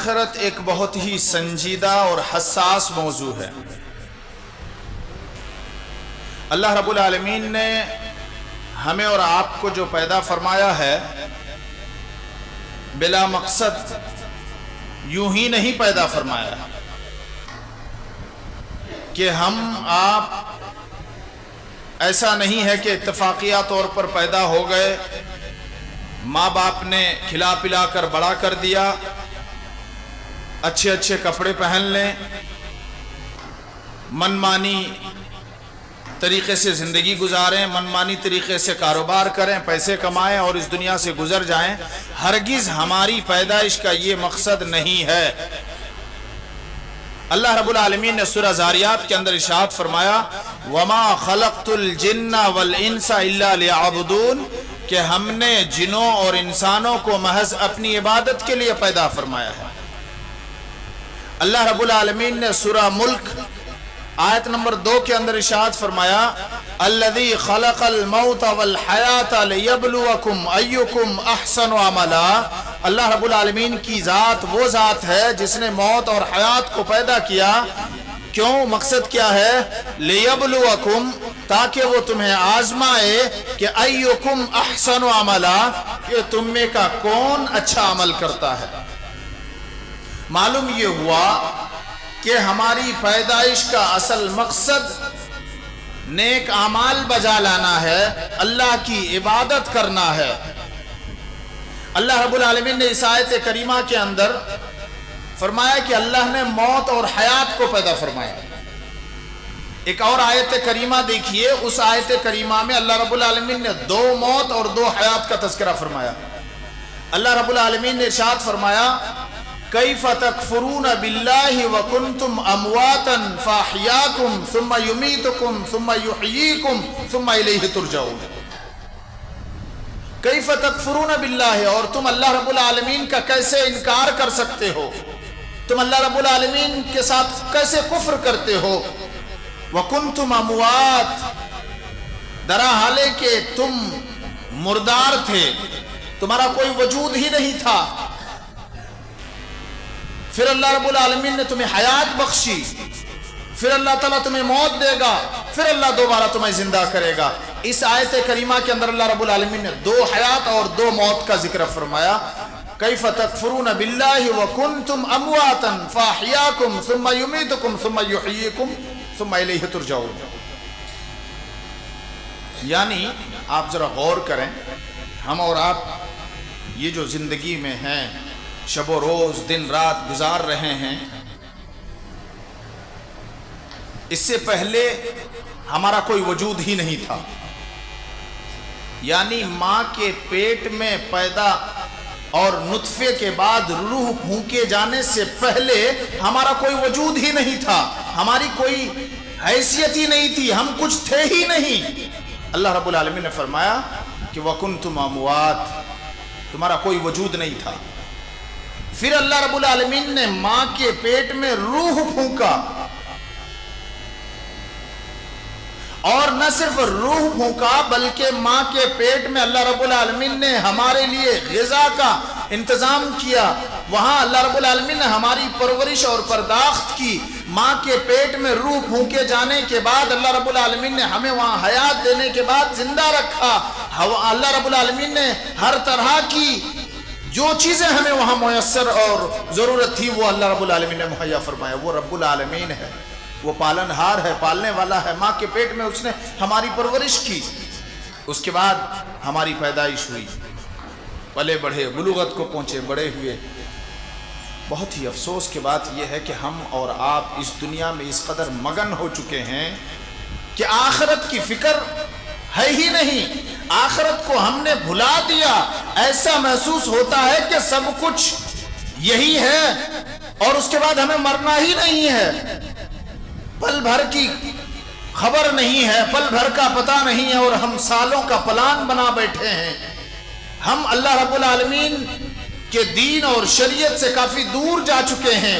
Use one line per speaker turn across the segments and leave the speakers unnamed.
آخرت ایک بہت ہی سنجیدہ اور حساس موضوع ہے۔ اللہ رب العالمین نے ہمیں اور آپ کو جو پیدا فرمایا ہے بلا مقصد یوں ہی نہیں پیدا فرمایا کہ ہم آپ ایسا نہیں ہے کہ اتفاقیہ طور پر پیدا ہو گئے، ماں باپ نے کھلا پلا کر بڑا کر دیا، اچھے اچھے کپڑے پہن لیں، منمانی طریقے سے زندگی گزاریں، منمانی طریقے سے کاروبار کریں، پیسے کمائیں اور اس دنیا سے گزر جائیں۔ ہرگز ہماری پیدائش کا یہ مقصد نہیں ہے۔ اللہ رب العالمین نے سورہ زاریات کے اندر ارشاد فرمایا وَمَا خَلَقْتُ الْجِنَّ وَالْإِنسَ إِلَّا لِيَعْبُدُونَ کہ ہم نے جنوں اور انسانوں کو محض اپنی عبادت کے لیے پیدا فرمایا ہے۔ اللہ رب العالمین نے سورہ ملک آیت نمبر 2 کے اندر ارشاد فرمایا الذی خلق الموت والحیات لیبلوکم ایکم احسن عملا۔ اللہ رب العالمین کی ذات وہ ذات ہے جس نے موت اور حیات کو پیدا کیا۔ کیوں؟ مقصد کیا ہے؟ لیبلوکم، تاکہ وہ تمہیں آزمائے کہ ایکم احسن عملا، کہ تم میں کا کون اچھا عمل کرتا ہے۔ معلوم یہ ہوا کہ ہماری پیدائش کا اصل مقصد نیک اعمال بجا لانا ہے، اللہ کی عبادت کرنا ہے۔ اللہ رب العالمین نے اس آیت کریمہ کے اندر فرمایا کہ اللہ نے موت اور حیات کو پیدا فرمایا۔ ایک اور آیت کریمہ دیکھیے، اس آیت کریمہ میں اللہ رب العالمین نے 2 موت اور 2 حیات کا تذکرہ فرمایا۔ اللہ رب العالمین نے ارشاد فرمایا کیف تکفرون باللہ وکنتم امواتا فاحیاکم ثم یمیتکم ثم یحییکم ثم الیہ ترجعون۔ کیف تکفرون باللہ، اور تم اللہ رب العالمین کا کیسے انکار کر سکتے ہو، تم اللہ رب العالمین کے ساتھ کیسے کفر کرتے ہو۔ وکنتم اموات، درا حالے کہ تم مردار تھے، تمہارا کوئی وجود ہی نہیں تھا، پھر اللہ رب العالمین نے تمہیں حیات بخشی، پھر اللہ تعالیٰ تمہیں موت دے گا، پھر اللہ دوبارہ تمہیں زندہ کرے گا۔ اس آیت کریمہ کے اندر اللہ رب العالمین نے 2 حیات اور 2 موت کا ذکر فرمایا۔ کیف تکفرون باللہ وکنتم امواتا فاحیاکم ثم یمیتکم ثم یحییکم ثم الیہ ترجعون۔ یعنی آپ ذرا غور کریں، ہم اور آپ یہ جو زندگی میں ہیں، شب و روز دن رات گزار رہے ہیں، اس سے پہلے ہمارا کوئی وجود ہی نہیں تھا۔ یعنی ماں کے پیٹ میں پیدا اور نطفے کے بعد روح پھونکے جانے سے پہلے ہمارا کوئی وجود ہی نہیں تھا، ہماری کوئی حیثیت ہی نہیں تھی، ہم کچھ تھے ہی نہیں۔ اللہ رب العالمین نے فرمایا کہ وَكُنْتُمْ أَمْوَاتٍ، تمہارا کوئی وجود نہیں تھا۔ پھر اللہ رب العالمین نے ماں کے پیٹ میں روح پھونکا، اور نہ صرف روح پھونکا بلکہ ماں کے پیٹ میں اللہ رب العالمین نے ہمارے لیے غذا کا انتظام کیا۔ وہاں اللہ رب العالمین نے ہماری پرورش اور پرداخت کی۔ ماں کے پیٹ میں روح پھونکے جانے کے بعد اللہ رب العالمین نے ہمیں وہاں حیات دینے کے بعد زندہ رکھا۔ اللہ رب العالمین نے ہر طرح کی جو چیزیں ہمیں وہاں میسر اور ضرورت تھی وہ اللہ رب العالمین نے مہیا فرمایا۔ وہ رب العالمین ہے، وہ پالن ہار ہے، پالنے والا ہے۔ ماں کے پیٹ میں اس نے ہماری پرورش کی، اس کے بعد ہماری پیدائش ہوئی، پلے بڑھے، بلوغت کو پہنچے، بڑے ہوئے۔ بہت ہی افسوس کی بات یہ ہے کہ ہم اور آپ اس دنیا میں اس قدر مگن ہو چکے ہیں کہ آخرت کی فکر ہے ہی نہیں، آخرت کو ہم نے بھلا دیا۔ ایسا محسوس ہوتا ہے کہ سب کچھ یہی ہے اور اس کے بعد ہمیں مرنا ہی نہیں ہے۔ پل بھر کی خبر نہیں ہے، پل بھر کا پتہ نہیں ہے، اور ہم سالوں کا پلان بنا بیٹھے ہیں۔ ہم اللہ رب العالمین کے دین اور شریعت سے کافی دور جا چکے ہیں۔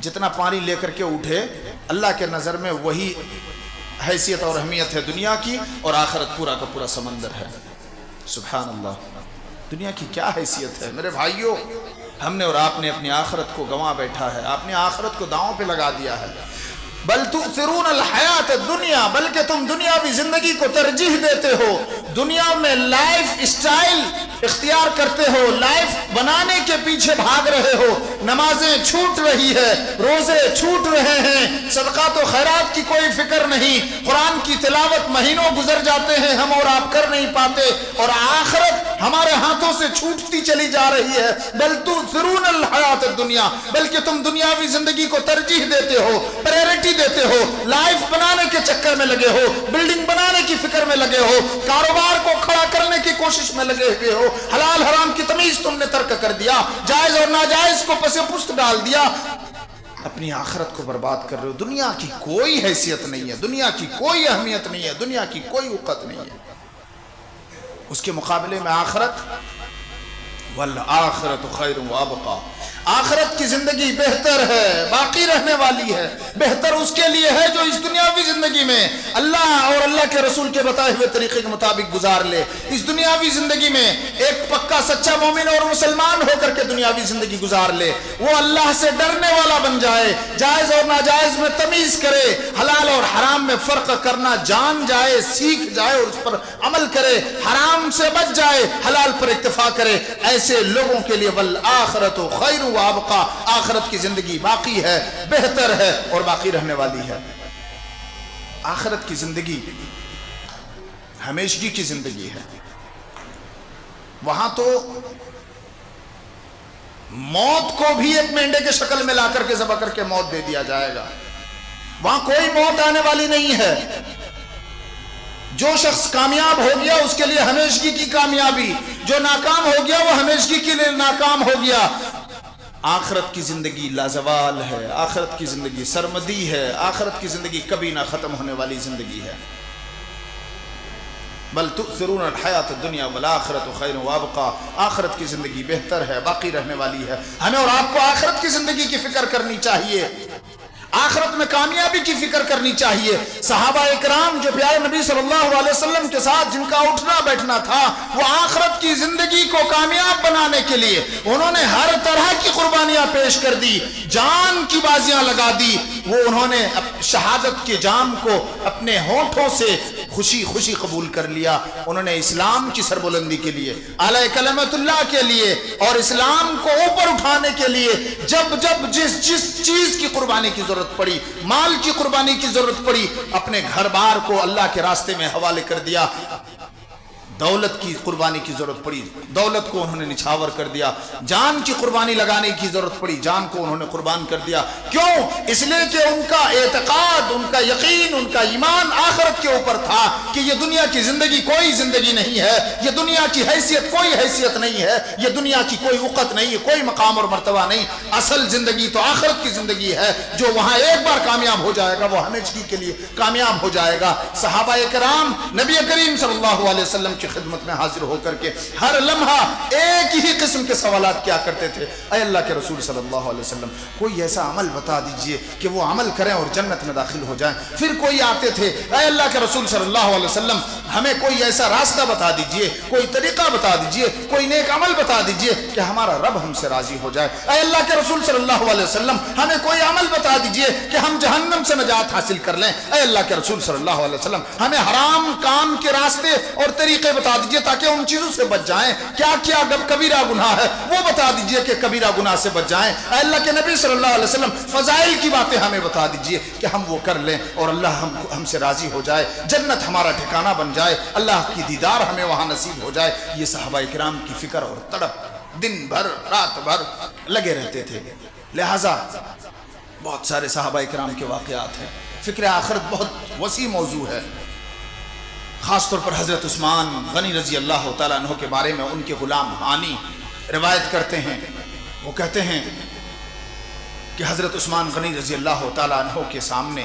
جتنا پانی لے کر کے اٹھے اللہ کے نظر میں وہی حیثیت اور اہمیت ہے دنیا کی، اور آخرت پورا کا پورا سمندر ہے۔ سبحان اللہ، دنیا کی کیا حیثیت ہے میرے بھائیوں۔ ہم نے اور آپ نے اپنی آخرت کو گنوا بیٹھا ہے، آپ نے آخرت کو داؤں پہ لگا دیا ہے۔ بل تؤثرون الحیات الدنیا، بلکہ تم دنیاوی زندگی کو ترجیح دیتے ہو، دنیا میں لائف اسٹائل اختیار کرتے ہو، لائف بنانے کے پیچھے بھاگ رہے ہو۔ نمازیں چھوٹ رہی ہے، روزے چھوٹ رہے ہیں، صدقات و خیرات کی کوئی فکر نہیں، قرآن کی تلاوت مہینوں گزر جاتے ہیں ہم اور آپ کر نہیں پاتے، اور آخرت ہمارے ہاتھوں سے چھوٹتی چلی جا رہی ہے۔ بل تؤثرون الحیات الدنیا، بلکہ تم دنیاوی زندگی کو ترجیح دیتے ہو، پریورٹی دیتے ہو، لائف بنانے کے چکر میں لگے ہو، بلڈنگ بنانے کی فکر میں لگے ہو، کاروبار کو کھڑا کرنے کی کوشش میں لگے ہوئے ہو، حلال حرام کی تمیز تم نے ترک کر دیا، جائز اور ناجائز کو پس پشت ڈال دیا، اپنی آخرت کو برباد کر رہے ہو۔ دنیا کی کوئی حیثیت نہیں ہے، دنیا کی کوئی اہمیت نہیں ہے، دنیا کی کوئی وقت نہیں ہے، اس کے مقابلے میں آخرت، والآخرت خیر وابقا، آخرت کی زندگی بہتر ہے، باقی رہنے والی ہے، بہتر اس کے لیے ہے جو اس دنیاوی زندگی میں اللہ اور اللہ کے رسول کے بتائے ہوئے طریقے کے مطابق گزار لے۔ اس دنیاوی زندگی میں ایک پکا سچا مومن اور مسلمان ہو کر کے دنیاوی زندگی گزار لے، وہ اللہ سے ڈرنے والا بن جائے، جائز اور ناجائز میں تمیز کرے، حلال اور حرام میں فرق کرنا جان جائے، سیکھ جائے اور اس پر عمل کرے، حرام سے بچ جائے، حلال پر اکتفا کرے۔ ایسے لوگوں کے لیے والآخرت خیر وابقا، آخرت کی زندگی باقی ہے، بہتر ہے اور باقی رہنے والی ہے۔ آخرت کی زندگی ہمیشگی کی زندگی ہے، وہاں تو موت کو بھی ایک مینڈے کے شکل میں لا کر کے ذبح کر کے موت دے دیا جائے گا، وہاں کوئی موت آنے والی نہیں ہے۔ جو شخص کامیاب ہو گیا اس کے لیے ہمیشگی کی کامیابی، جو ناکام ہو گیا وہ ہمیشگی کے لیے ناکام ہو گیا۔ آخرت کی زندگی لازوال ہے، آخرت کی زندگی سرمدی ہے، آخرت کی زندگی کبھی نہ ختم ہونے والی زندگی ہے۔ بل تؤثرون الحیات الدنیا والآخرت خیر وابقا، آخرت کی زندگی بہتر ہے، باقی رہنے والی ہے۔ ہمیں اور آپ کو آخرت کی زندگی کی فکر کرنی چاہیے، آخرت میں کامیابی کی فکر کرنی چاہیے۔ صحابہ اکرام جو پیارے نبی صلی اللہ علیہ وسلم کے ساتھ جن کا اٹھنا بیٹھنا تھا، وہ آخرت کی زندگی کو کامیاب بنانے کے لیے انہوں نے ہر طرح کی قربانیاں پیش کر دی، جان کی بازیاں لگا دی، وہ انہوں نے شہادت کے جام کو اپنے ہونٹوں سے خوشی خوشی قبول کر لیا۔ انہوں نے اسلام کی سربلندی کے لیے، اعلی کلمت اللہ کے لیے اور اسلام کو اوپر اٹھانے کے لیے جب جب جس چیز کی قربانی کی ضرورت پڑی، مال کی قربانی کی ضرورت پڑی، اپنے گھر بار کو اللہ کے راستے میں حوالے کر دیا۔ دولت کی قربانی کی ضرورت پڑی، دولت کو انہوں نے نچھاور کر دیا۔ جان کی قربانی لگانے کی ضرورت پڑی، جان کو انہوں نے قربان کر دیا۔ کیوں؟ اس لیے کہ ان کا اعتقاد، ان کا یقین، ان کا ایمان آخرت کے اوپر تھا کہ یہ دنیا کی زندگی کوئی زندگی نہیں ہے، یہ دنیا کی حیثیت کوئی حیثیت نہیں ہے، یہ دنیا کی کوئی وقت نہیں ہے، کوئی مقام اور مرتبہ نہیں۔ اصل زندگی تو آخرت کی زندگی ہے، جو وہاں ایک بار کامیاب ہو جائے گا وہ ہمیشہ کے لیے کامیاب ہو جائے گا۔ صحابہ کرام نبی کریم صلی اللہ علیہ وسلم کی خدمت میں حاضر ہو کر کے ہر لمحہ ایک ہی قسم کے سوالات کیا کرتے تھے، اے اللہ کے رسول صلی اللہ علیہ وسلم کوئی ایسا عمل بتا دیجئے کہ وہ عمل کریں اور جنت میں داخل ہو جائیں۔ پھر کوئی آتے تھے، اے اللہ کے رسول صلی اللہ علیہ وسلم ہمیں کوئی ایسا راستہ بتا دیجئے، کوئی طریقہ بتا دیجئے، کوئی نیک عمل بتا دیجئے کہ ہمارا رب ہم سے راضی ہو جائے۔ اے اللہ کے رسول صلی اللہ علیہ وسلم ہمیں کوئی عمل بتا دیجئے کہ ہم جہنم سے نجات حاصل کر لیں۔ اے اللہ کے رسول صلی اللہ علیہ وسلم ہمیں حرام کام کے راستے اور طریقے بتا دیجئے تاکہ ان چیزوں سے بچ جائیں۔ کیا کیا کبیرہ گناہ ہے وہ بتا دیجئے کہ کبیرہ گناہ سے بچ جائیں۔ اے اللہ کے نبی صلی اللہ علیہ وسلم فضائل کی باتیں ہمیں بتا دیجئے کہ ہم وہ کر لیں اور اللہ ہم سے راضی ہو جائے، جنت ہمارا ٹھکانہ بن جائے، اللہ کی دیدار ہمیں وہاں نصیب ہو جائے۔ یہ صحابہ کرام کی فکر اور تڑپ دن بھر رات بھر لگے رہتے تھے۔ لہٰذا بہت سارے صحابہ کرام کے واقعات ہیں، فکر آخرت بہت وسیع موضوع ہے۔ خاص طور پر حضرت عثمان غنی رضی اللہ تعالیٰ عنہ کے بارے میں ان کے غلام ہانی روایت کرتے ہیں، وہ کہتے ہیں کہ حضرت عثمان غنی رضی اللہ تعالیٰ عنہ کے سامنے